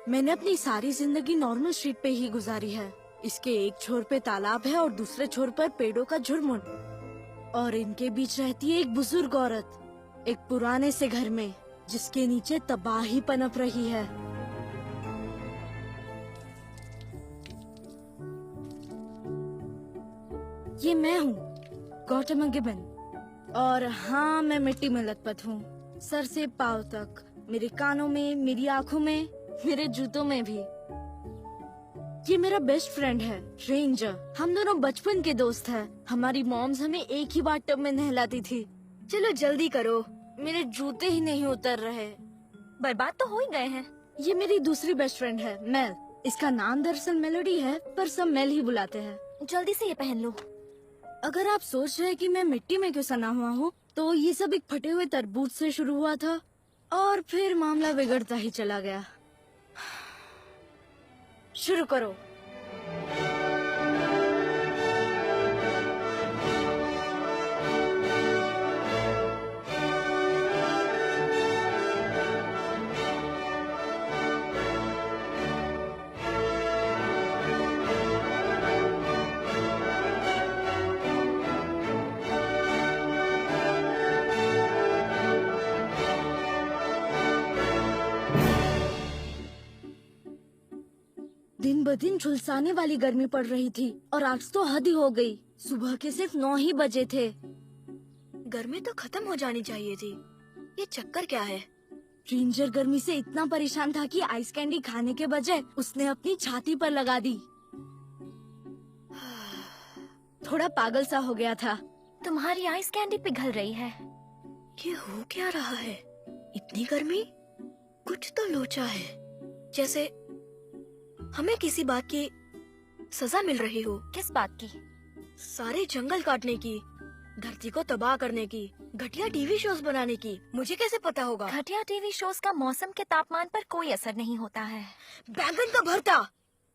मैंने अपनी सारी जिंदगी नॉर्मल स्ट्रीट पे ही गुजारी है। इसके एक छोर पे तालाब है और दूसरे छोर पर पेड़ों का झुरमुट, और इनके बीच रहती है एक बुजुर्ग औरत, एक पुराने से घर में जिसके नीचे तबाही पनप रही है। ये मैं हूँ, गौतम गिबन, और हाँ, मैं मिट्टी में लथपथ हूँ, सर से पाँव तक, मेरे कानों में, मेरी आँखों में, मेरे जूतों में भी। ये मेरा बेस्ट फ्रेंड है, रेंजर। हम दोनों बचपन के दोस्त हैं। हमारी मॉम्स हमें एक ही बाथटब में नहलाती थी। चलो जल्दी करो, मेरे जूते ही नहीं उतर रहे। बर्बाद तो हो ही गए हैं। ये मेरी दूसरी बेस्ट फ्रेंड है, मेल। इसका नाम दरअसल मेलोडी है, पर सब मेल ही बुलाते हैं। जल्दी से ये पहन लो। अगर आप सोच रहे हैं कि मैं मिट्टी में क्यों सना हुआ हूँ, तो ये सब एक फटे हुए तरबूज से शुरू हुआ था और फिर मामला बिगड़ता ही चला गया। शुरू करो। दिन ब दिन झुलसाने वाली गर्मी पड़ रही थी और आज तो हद ही हो गई। सुबह के सिर्फ 9 ही बजे थे। गर्मी तो खत्म हो जानी चाहिए थी। ये चक्कर क्या है? रेंजर गर्मी से इतना परेशान था कि आइस कैंडी खाने के बजाय उसने अपनी छाती पर लगा दी। थोड़ा पागल सा हो गया था। तुम्हारी आइस कैंडी पिघल रही है। ये हो क्या रहा है? इतनी गर्मी? कुछ तो लोचा है, जैसे हमें किसी बात की सजा मिल रही हो। किस बात की? सारे जंगल काटने की, धरती को तबाह करने की, घटिया टीवी शोज बनाने की। मुझे कैसे पता होगा? घटिया टीवी शोज का मौसम के तापमान पर कोई असर नहीं होता है। बैंगन का भरता।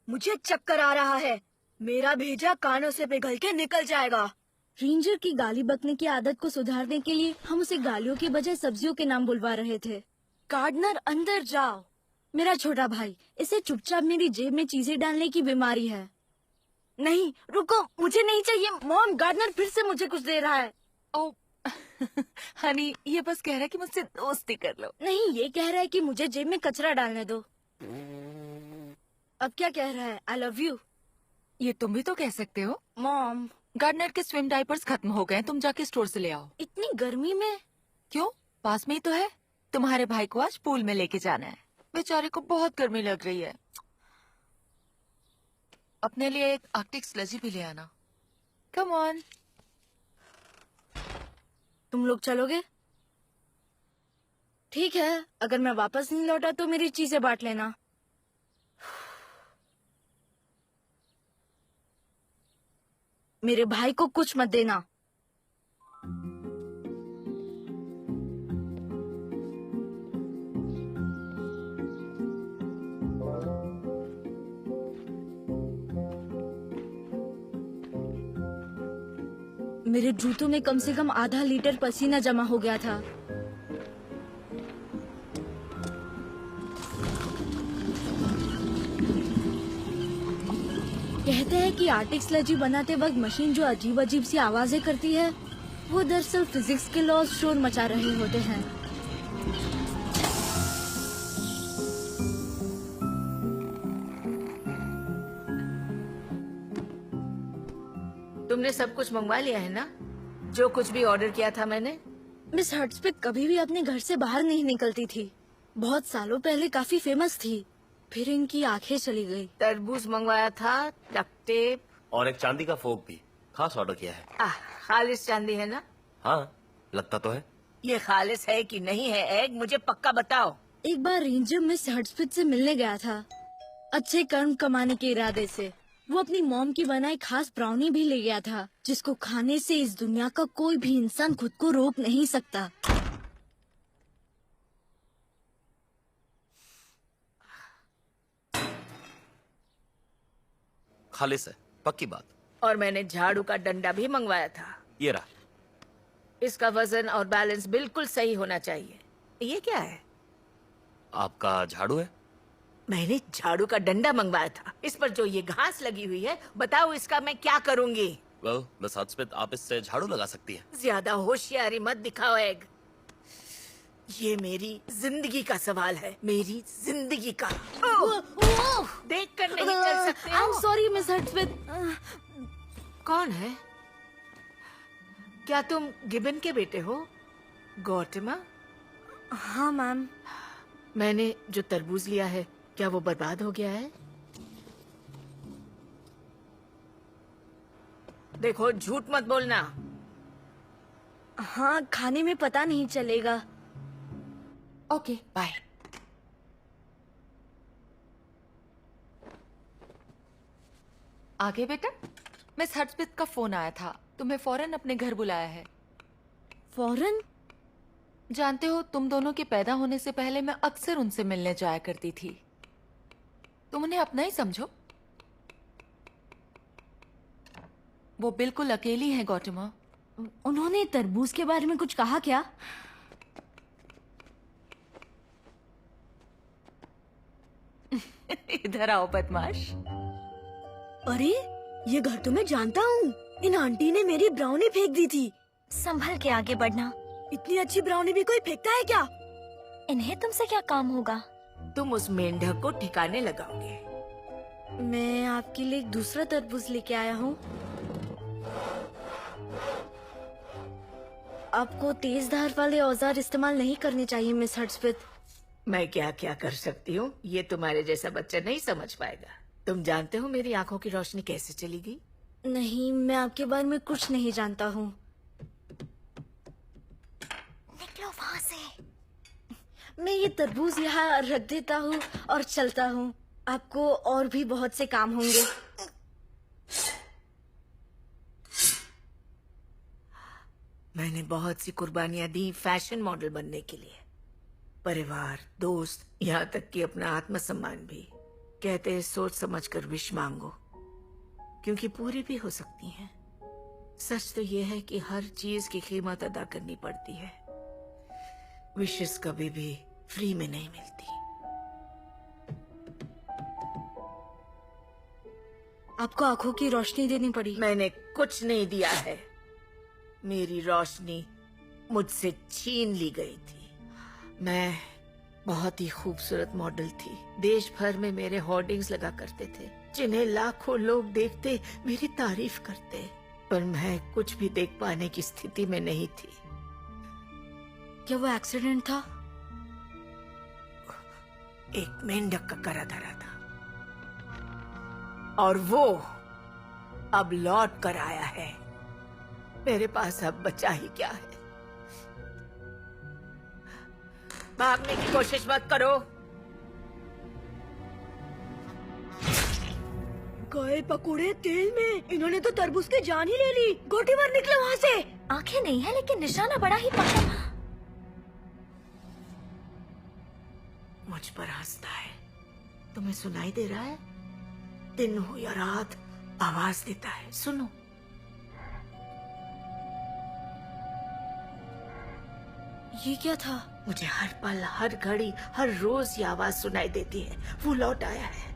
मुझे चक्कर आ रहा है। मेरा भेजा कानों से पिघल के निकल जाएगा। रेंजर की गाली बकने की आदत को सुधारने के लिए हम उसे गालियों के बजाय सब्जियों के नाम बुलवा रहे थे। गार्डनर, अंदर जाओ। मेरा छोटा भाई, इसे चुपचाप मेरी जेब में चीजें डालने की बीमारी है। नहीं, रुको, मुझे नहीं चाहिए। मॉम, गार्डनर फिर से मुझे कुछ दे रहा है। ओ हनी, ये बस कह रहा है कि मुझसे दोस्ती कर लो। नहीं, ये कह रहा है कि मुझे जेब में कचरा डालने दो। अब क्या कह रहा है? I love you. ये तुम भी तो कह सकते हो। मॉम, गार्डनर के स्विम डाइपर्स खत्म हो गए, तुम जाके स्टोर से ले आओ। इतनी गर्मी में? क्यों, पास में ही तो है। तुम्हारे भाई को आज पूल में लेके जाना है। बेचारे को बहुत गर्मी लग रही है। अपने लिए एक आर्कटिक स्लजी भी ले आना। Come on. तुम लोग चलोगे? ठीक है, अगर मैं वापस नहीं लौटा तो मेरी चीजें बांट लेना। मेरे भाई को कुछ मत देना। मेरे जूतों में कम से कम आधा लीटर पसीना जमा हो गया था। कहते हैं कि आर्टिक स्लजी बनाते वक्त मशीन जो अजीब अजीब सी आवाजें करती है, वो दरअसल फिजिक्स के लॉज शोर मचा रहे होते हैं। तुमने सब कुछ मंगवा लिया है ना, जो कुछ भी ऑर्डर किया था मैंने? मिस हर्ट्सपिक कभी भी अपने घर से बाहर नहीं निकलती थी। बहुत सालों पहले काफी फेमस थी, फिर इनकी आंखें चली गई। तरबूज मंगवाया था, डक्ट टेप और एक चांदी का फोक भी खास ऑर्डर किया है। खालिस चांदी है ना? हाँ, लगता तो है। ये खालिस है कि नहीं है एग, मुझे पक्का बताओ। एक बार रेंजर मिस हर्ट्सपिक से मिलने गया था, अच्छे कर्म कमाने के इरादे से। वो अपनी मॉम की बनाई खास ब्राउनी भी ले गया था, जिसको खाने से इस दुनिया का कोई भी इंसान खुद को रोक नहीं सकता। खालिस है, पक्की बात। और मैंने झाड़ू का डंडा भी मंगवाया था। ये रहा। इसका वजन और बैलेंस बिल्कुल सही होना चाहिए। ये क्या है? आपका झाड़ू है? मैंने झाड़ू का डंडा मंगवाया था। इस पर जो ये घास लगी हुई है, बताओ इसका मैं क्या करूंगी? वेल मिस हडसपिथ, आप इससे झाड़ू लगा सकती हैं। ज्यादा होशियारी मत दिखाओ एग। ये मेरी जिंदगी का सवाल है, मेरी जिंदगी का। देख कर नहीं चल सकते आई एम हो? सॉरी मिस हर्ट्सविथ। कौन है? क्या तुम गिबन के बेटे हो, गौतमा? हाँ मैम। मैंने जो तरबूज लिया है, क्या वो बर्बाद हो गया है? देखो, झूठ मत बोलना। हाँ, खाने में पता नहीं चलेगा। Okay bye. आगे बेटा, मिस हर्ट्सविथ का फोन आया था, तुम्हें फौरन अपने घर बुलाया है। फौरन? जानते हो, तुम दोनों के पैदा होने से पहले मैं अक्सर उनसे मिलने जाया करती थी। तुम उन्हें अपना ही समझो। वो बिल्कुल अकेली है गौतमा। उन्होंने तरबूज के बारे में कुछ कहा क्या? इधर आओ बदमाश। अरे, ये घर तो मैं जानता हूँ। इन आंटी ने मेरी ब्राउनी फेंक दी थी। संभल के आगे बढ़ना। इतनी अच्छी ब्राउनी भी कोई फेंकता है क्या? इन्हें तुमसे क्या काम होगा? तुम उस मेंढक को ठिकाने लगाओगे। मैं आपके लिए एक दूसरा तरबूज लेके आया हूँ। आपको तेज धार वाले औजार इस्तेमाल नहीं करने चाहिए मिस हर्ट्सविथ। मैं क्या क्या कर सकती हूँ, ये तुम्हारे जैसा बच्चा नहीं समझ पाएगा। तुम जानते हो मेरी आंखों की रोशनी कैसे चली गई? नहीं, मैं आपके बारे में कुछ नहीं जानता हूँ। निकलो वहाँ से। मैं ये तरबूज यहाँ रख देता हूँ और चलता हूँ। आपको और भी बहुत से काम होंगे। मैंने बहुत सी कुर्बानियां दी फैशन मॉडल बनने के लिए। परिवार, दोस्त, यहाँ तक कि अपना आत्मसम्मान भी। कहते हैं सोच समझ कर विश मांगो, क्योंकि पूरी भी हो सकती हैं। सच तो ये है कि हर चीज की कीमत अदा करनी पड़ती है। विशेष कभी भी फ्री में नहीं मिलती। आपको आंखों की रोशनी देनी पड़ी। मैंने कुछ नहीं दिया है। मेरी रोशनी मुझसे छीन ली गई थी। मैं बहुत ही खूबसूरत मॉडल थी। देश भर में मेरे होर्डिंग्स लगा करते थे, जिन्हें लाखों लोग देखते, मेरी तारीफ करते। पर मैं कुछ भी देख पाने की स्थिति में नहीं थी। क्या वो एक्सीडेंट था? एक मेंढक का करा धरा था, और वो अब लौट कर आया है। मेरे पास अब बचा ही क्या है। भागने की कोशिश मत करो। गए पकोड़े तेल में। इन्होंने तो तरबूज की जान ही ले ली। गोटी मार, निकलो वहाँ से। आंखें नहीं है, लेकिन निशाना बड़ा ही पक्का। मुझ पर हंसता है। तुम्हें सुनाई दे रहा है? दिन हो या रात, आवाज देता है। सुनो। ये क्या था? मुझे हर पल, हर घड़ी, हर रोज ये आवाज सुनाई देती है। वो लौट आया है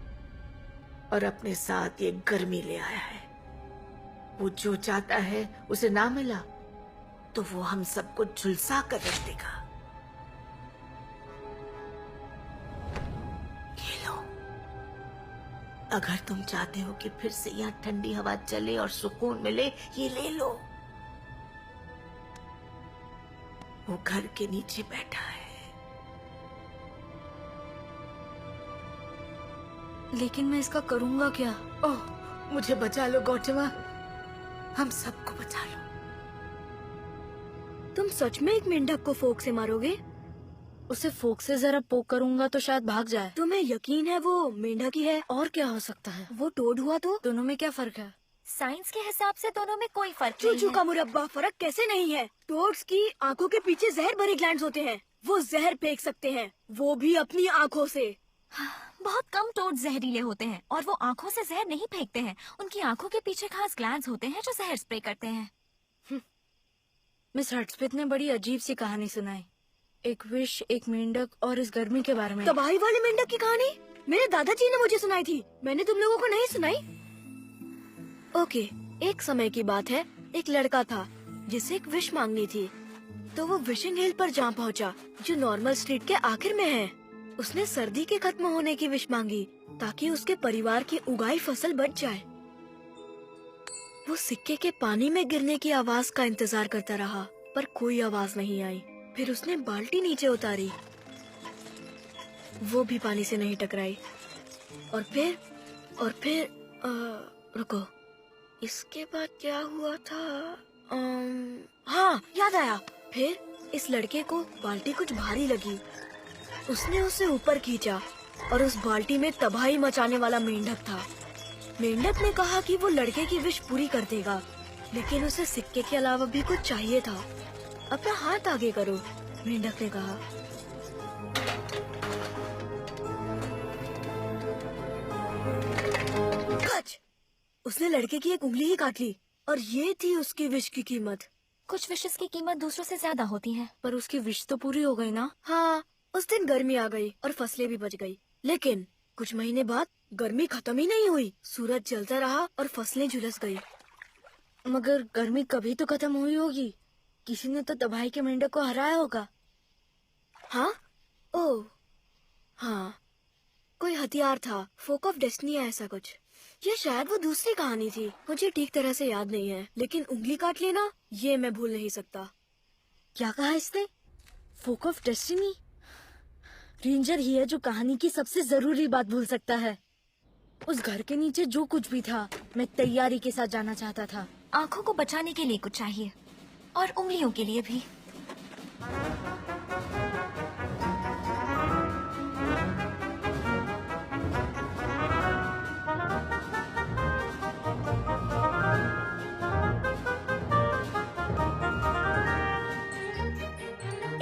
और अपने साथ ये गर्मी ले आया है। वो जो चाहता है उसे ना मिला तो वो हम सबको झुलसा कर रख देगा। ये लो। अगर तुम चाहते हो कि फिर से यहाँ ठंडी हवा चले और सुकून मिले, ये ले लो। वो घर के नीचे बैठा है। लेकिन मैं इसका करूँगा क्या? ओह, मुझे बचा लो गौतमा, हम सबको बचा लो। तुम सच में एक मेंढक को फोक से मारोगे? उसे फोक से जरा पोक करूँगा तो शायद भाग जाए। तुम्हें यकीन है वो मेंढक ही है? और क्या हो सकता है? वो टोड हुआ तो? दोनों में क्या फर्क है? साइंस के हिसाब से दोनों में कोई फर्क नहीं चूचू है। का मुरब्बा, फर्क कैसे नहीं है? टोड्स की आंखों के पीछे जहर भरे ग्लैंड्स होते हैं। वो जहर फेंक सकते हैं, वो भी अपनी आंखों से। बहुत कम टोड जहरीले होते हैं और वो आंखों से जहर नहीं फेंकते हैं। उनकी आंखों के पीछे खास ग्लैंड्स होते हैं जो जहर स्प्रे करते हैं। मिस हर्ट्सविथ ने बड़ी अजीब सी कहानी सुनाई। एक विश, एक मेंढक और इस गर्मी के बारे में। तबाही वाले मेंढक की कहानी? मेरे दादाजी ने मुझे सुनाई थी, मैंने तुम लोगों को नहीं सुनाई। ओके, एक समय की बात है, एक लड़का था जिसे एक विश मांगनी थी। तो वो विशिंग हिल पर जा पहुंचा, जो नॉर्मल स्ट्रीट के आखिर में है। उसने सर्दी के खत्म होने की विश मांगी ताकि उसके परिवार की उगाई फसल बच जाए। वो सिक्के के पानी में गिरने की आवाज का इंतजार करता रहा, पर कोई आवाज नहीं आई। फिर उसने बाल्टी नीचे उतारी, वो भी पानी से नहीं टकराई। और फिर रुको, इसके बाद क्या हुआ था? हाँ, याद आया। फिर इस लड़के को बाल्टी कुछ भारी लगी। उसने उसे ऊपर खींचा और उस बाल्टी में तबाही मचाने वाला मेंढक था। मेंढक ने कहा कि वो लड़के की विश पूरी कर देगा, लेकिन उसे सिक्के के अलावा भी कुछ चाहिए था। अपना हाथ आगे करो, मेंढक ने कहा। कच! उसने लड़के की एक उंगली ही काट ली, और ये थी उसकी विश की कीमत। कुछ विशेष की कीमत दूसरों से ज्यादा होती है। पर उसकी विश तो पूरी हो गई ना? हाँ, उस दिन गर्मी आ गई और फसलें भी बच गई। लेकिन कुछ महीने बाद गर्मी खत्म ही नहीं हुई। सूरज जलता रहा और फसलें झुलस गई। मगर गर्मी कभी तो खत्म हुई होगी। किसी ने तो तबाही के मेंढक को हराया होगा। हाँ? ओह, हाँ, कोई हथियार था, फोक ऑफ डेस्टिनी या ऐसा कुछ। ये शायद वो दूसरी कहानी थी, मुझे ठीक तरह से याद नहीं है। लेकिन उंगली काट लेना, ये मैं भूल नहीं सकता। क्या कहा इसने? फोक ऑफ डेस्टिनी? रेंजर ही है जो कहानी की सबसे जरूरी बात भूल सकता है। उस घर के नीचे जो कुछ भी था, मैं तैयारी के साथ जाना चाहता था। आंखों को बचाने के लिए कुछ चाहिए, और उंगलियों के लिए भी।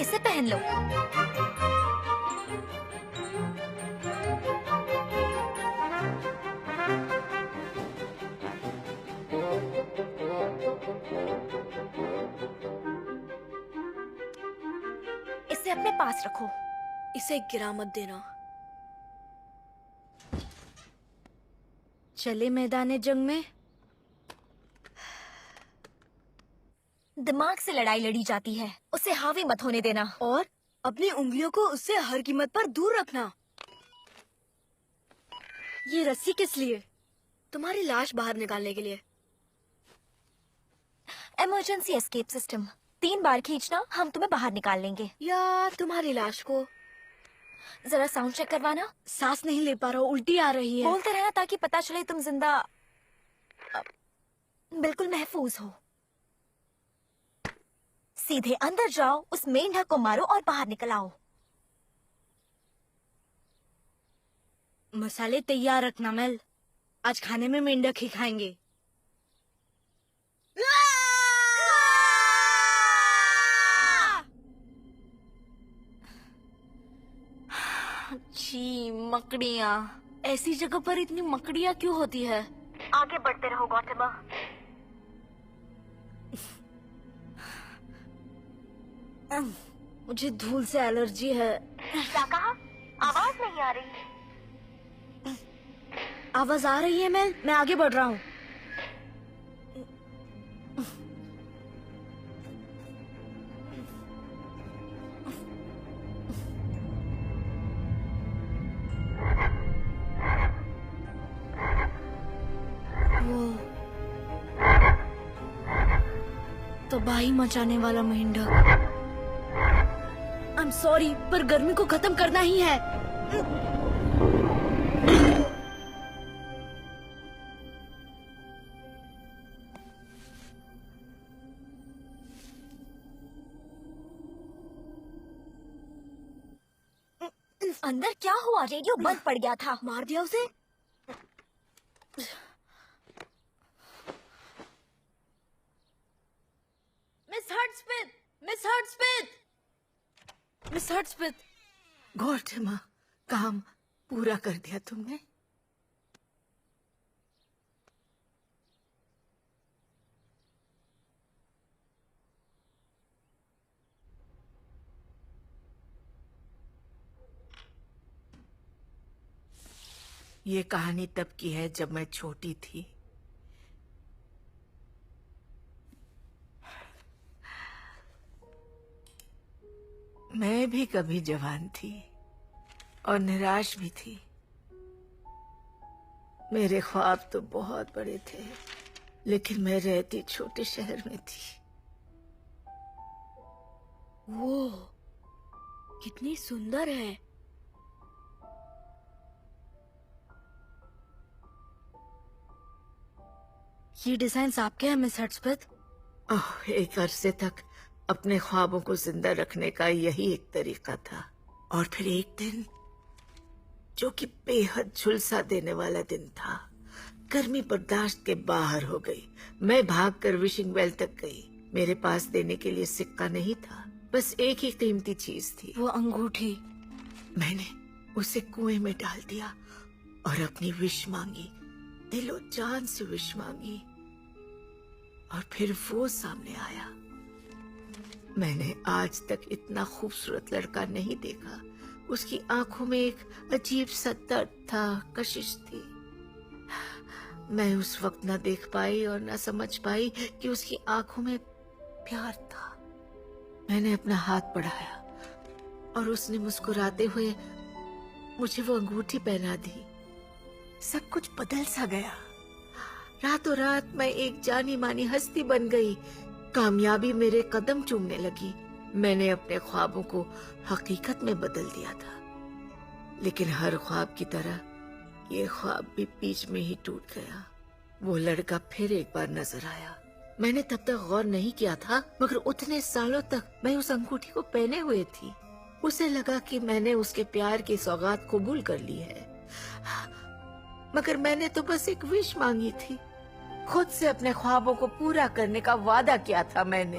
इसे पहन लो। इसे अपने पास रखो। इसे गिरा मत देना। चले मैदाने जंग में। दिमाग से लड़ाई लड़ी जाती है, उसे हावी मत होने देना। और अपनी उंगलियों को उससे हर कीमत पर दूर रखना। ये रस्सी किस लिए? तुम्हारी लाश बाहर निकालने के लिए। Emergency escape system. 3 बार खींचना, हम तुम्हें बाहर निकाल लेंगे। या तुम्हारी लाश को। जरा साउंड चेक करवाना। सांस नहीं ले पा रहा हूँ, उल्टी आ रही है। बोलते रहना ताकि पता चले तुम जिंदा बिल्कुल महफूज हो। सीधे अंदर जाओ, उस मेंढक को मारो और बाहर निकल आओ। मसाले तैयार रखना मेल। आज खाने में मेंढक ही खाएंगे। छी, मकड़ियाँ। ऐसी जगह पर इतनी मकड़ियाँ क्यों होती है? आगे बढ़ते रहो गौतमा। मुझे धूल से एलर्जी है। क्या कहा? आवाज नहीं आ रही। आवाज आ रही है मेल, मैं आगे बढ़ रहा हूँ। तबाही मचाने वाला मेंढक। आई एम सॉरी, पर गर्मी को खत्म करना ही है। अंदर क्या हुआ? रेडियो बंद पड़ गया था। मार दिया उसे। मिस हर्ट्सपिथ, मिस हर्ट्सपिथ, मिस हर्ट्सपिथ। गौतमा, काम पूरा कर दिया तुमने? ये कहानी तब की है जब मैं छोटी थी। मैं भी कभी जवान थी और निराश भी थी। मेरे ख्वाब तो बहुत बड़े थे, लेकिन मैं रहती छोटे शहर में थी। वो कितनी सुंदर है। ये डिजाइन आपके हैं मिस हर्ट्सबर्ग? ओह, एक अरसे तक अपने ख्वाबों को जिंदा रखने का यही एक तरीका था। और फिर एक दिन, जो कि बेहद झुलसा देने वाला दिन था, गर्मी बर्दाश्त के बाहर हो गई। मैं भागकर विशिंग वेल तक गई। मेरे पास देने के लिए सिक्का नहीं था, बस एक ही कीमती चीज थी, वो अंगूठी। मैंने उसे कुएं में डाल दिया और अपनी विश मांगी, दिलो जान से विश मांगी। और फिर वो सामने आया। मैंने आज तक इतना खूबसूरत लड़का नहीं देखा। उसकी आंखों में एक अजीब सा दर्द था, कशिश थी। मैं उस वक्त न देख पाई और न समझ पाई कि उसकी आंखों में प्यार था। मैंने अपना हाथ बढ़ाया और उसने मुस्कुराते हुए मुझे वो अंगूठी पहना दी। सब कुछ बदल सा गया। रातों रात मैं एक जानी मानी हस्ती बन गई। कामयाबी मेरे कदम चूमने लगी। मैंने अपने ख्वाबों को हकीकत में बदल दिया था, लेकिन हर ख्वाब की तरह ये ख्वाब भी बीच में ही टूट गया। वो लड़का फिर एक बार नजर आया। मैंने तब तक गौर नहीं किया था, मगर उतने सालों तक मैं उस अंगूठी को पहने हुए थी। उसे लगा कि मैंने उसके प्यार की सौगात कबूल कर ली है, मगर मैंने तो बस एक विश मांगी थी। खुद से अपने ख्वाबों को पूरा करने का वादा किया था मैंने।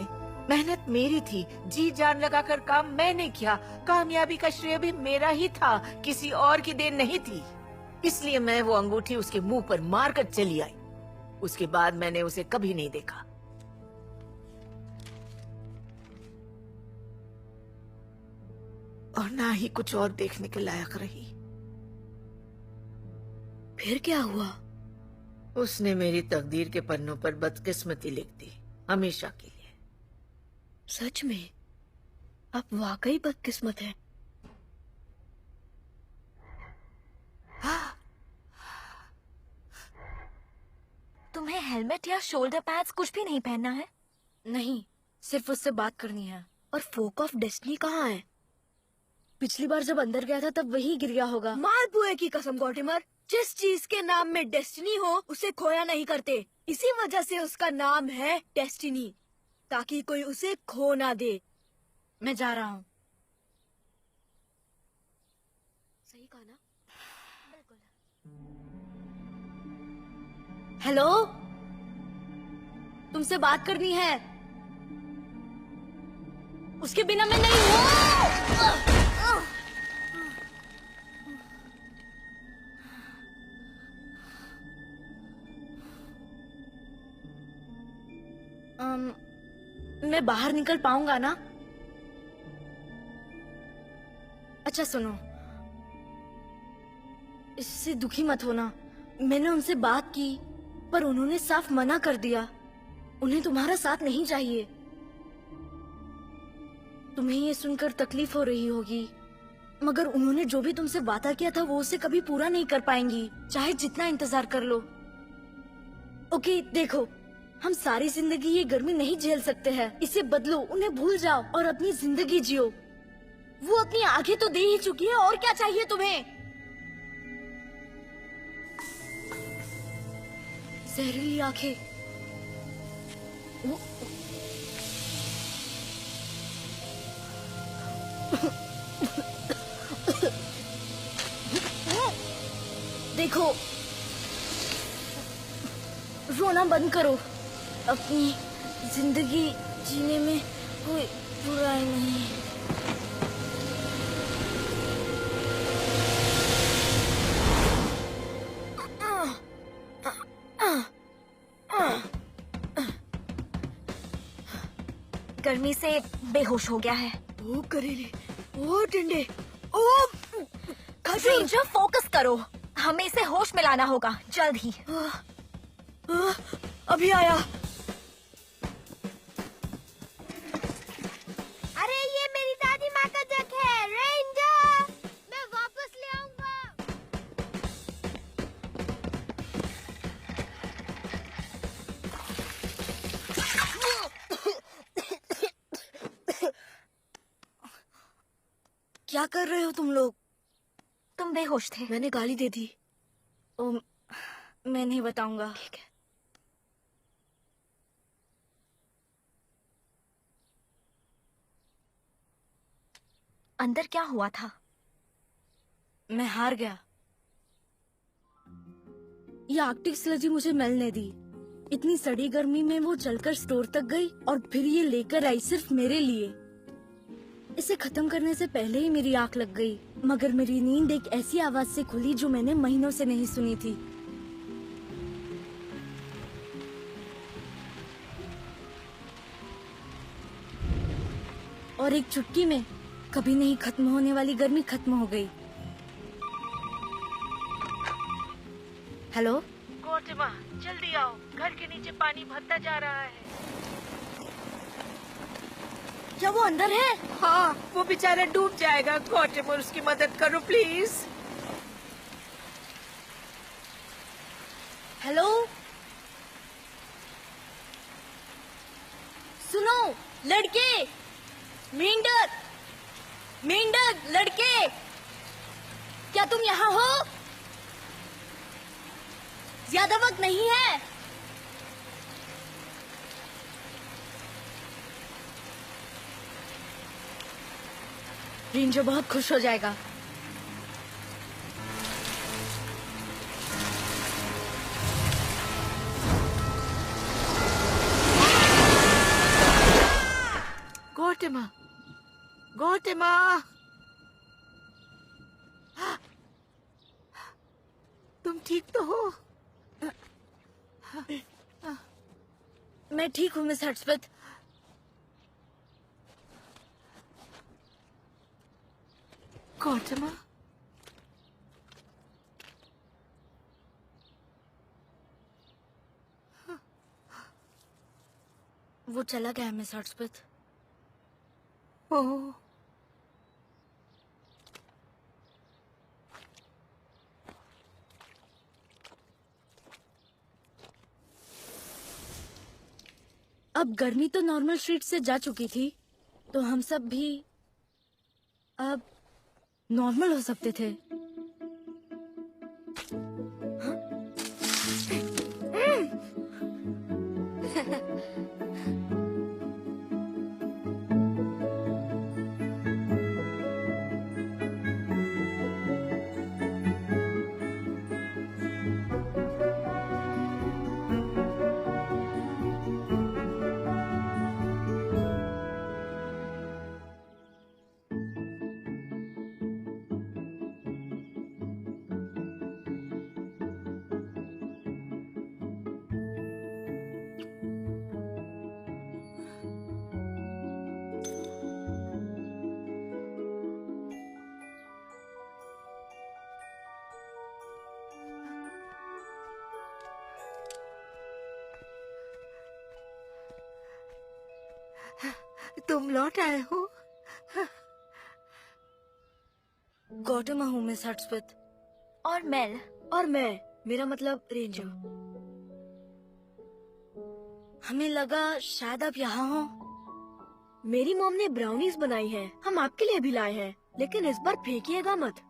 मेहनत मेरी थी, जी जान लगाकर काम मैंने किया। कामयाबी का श्रेय भी मेरा ही था, किसी और की देन नहीं थी। इसलिए मैं वो अंगूठी उसके मुंह पर मारकर चली आई। उसके बाद मैंने उसे कभी नहीं देखा। और ना ही कुछ और देखने के लायक रही। फिर क्या हुआ? उसने मेरी तकदीर के पन्नों पर बदकिस्मती लिख दी, हमेशा के लिए। सच में आप वाकई बदकिस्मत हैं। तुम्हें हेलमेट या शोल्डर पैड्स कुछ भी नहीं पहनना है? नहीं, सिर्फ उससे बात करनी है। और फोक ऑफ डेस्टिनी कहाँ है? पिछली बार जब अंदर गया था तब वही गिर गया होगा। मालपुए की कसम गॉटिमर, जिस चीज के नाम में डेस्टिनी हो उसे खोया नहीं करते। इसी वजह से उसका नाम है डेस्टिनी, ताकि कोई उसे खो ना दे। मैं जा रहा हूँ। सही कहा ना? हेलो, तुमसे बात करनी है। उसके बिना मैं नहीं हूँ। मैं बाहर निकल पाऊंगा ना? अच्छा सुनो, इससे दुखी मत होना। मैंने उनसे बात की, पर उन्होंने साफ मना कर दिया। उन्हें तुम्हारा साथ नहीं चाहिए। तुम्हें ये सुनकर तकलीफ हो रही होगी, मगर उन्होंने जो भी तुमसे वादा किया था वो उसे कभी पूरा नहीं कर पाएंगी, चाहे जितना इंतजार कर लो। ओके, देखो, हम सारी जिंदगी ये गर्मी नहीं झेल सकते हैं। इसे बदलो, उन्हें भूल जाओ और अपनी जिंदगी जियो। वो अपनी आंखें तो दे ही चुकी है, और क्या चाहिए तुम्हें? जहरीली आंखें। देखो, रोना बंद करो। अपनी जिंदगी जीने में कोई बुराई नहीं। गर्मी से बेहोश हो गया है। ओ करेले, ओ टिंडे, ओ खजूर। रेंजर, फोकस करो। हमें इसे होश में लाना होगा जल्द ही। अभी आया। अरे ये मेरी दादी माँ का जग है। रेंजर, मैं वापस ले आऊंगा। क्या कर रहे हो तुम लोग? तुम बेहोश थे। मैंने गाली दे दी। ओ, मैं नहीं बताऊंगा। ठीक है। अंदर क्या हुआ था? मैं हार गया। ये आर्कटिक स्लजी मुझे मेल ने दी। इतनी सड़ी गर्मी में वो चलकर स्टोर तक गई और फिर ये लेकर आई सिर्फ मेरे लिए। इसे खत्म करने से पहले ही मेरी आंख लग गई, मगर मेरी नींद एक ऐसी आवाज से खुली जो मैंने महीनों से नहीं सुनी थी। और एक चुटकी में कभी नहीं खत्म होने वाली गर्मी खत्म हो गई। हेलो, गोटेमा, जल्दी आओ, घर के नीचे पानी भरता जा रहा है। क्या वो अंदर है? हाँ, वो बेचारा डूब जाएगा। गोटेमा, उसकी मदद करो प्लीज। हेलो, सुनो लड़के, मेंढक, मेंढक लड़के, क्या तुम यहाँ हो? ज्यादा वक्त नहीं है। रेंजर बहुत खुश हो जाएगा। गोटेमा, गोटेमा, तुम ठीक तो हो? मैं ठीक हूँ मिस हर्षपत। गोटेमा, वो चला गया मिस हर्षपत। ओह, अब गर्मी तो नॉर्मल स्ट्रीट से जा चुकी थी, तो हम सब भी अब नॉर्मल हो सकते थे। तुम लौट आए हो? गौतम हूँ मिस हर्षपत। और मेल? और मैं, मेरा मतलब रेंजर। हमें लगा शायद आप यहाँ हो। मेरी मॉम ने ब्राउनीज बनाई है, हम आपके लिए भी लाए हैं, लेकिन इस बार फेंकिएगा मत।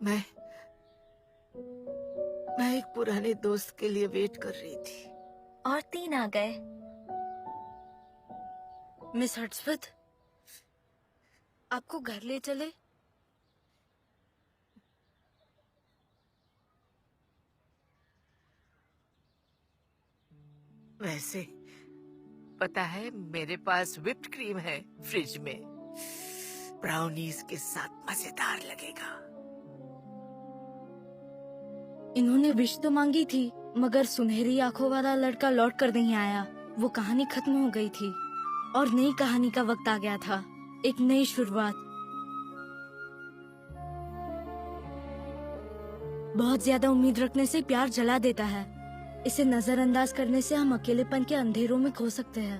मैं एक पुराने दोस्त के लिए वेट कर रही थी। और 3 आ गए। मिस हर्षपत, आपको घर ले चले? वैसे पता है, मेरे पास व्हिप्ड क्रीम है फ्रिज में। ब्राउनीज के साथ मजेदार लगेगा। इन्होंने विश तो मांगी थी, मगर सुनहरी आंखों वाला लड़का लौट कर नहीं आया। वो कहानी खत्म हो गई थी और नई कहानी का वक्त आ गया था, एक नई शुरुआत। बहुत ज्यादा उम्मीद रखने से प्यार जला देता है। इसे नजरअंदाज करने से हम अकेलेपन के अंधेरों में खो सकते हैं।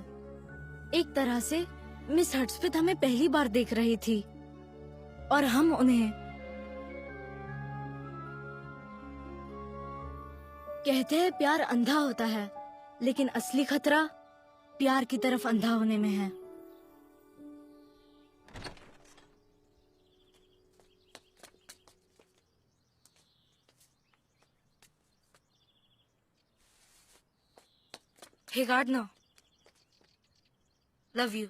एक तरह से मिस हर्ट्सफिeld हमें पहली बार देख रही थी और हम उन्हें। कहते हैं प्यार अंधा होता है, लेकिन असली खतरा प्यार की तरफ अंधा होने में है। Hey Gardner, love you.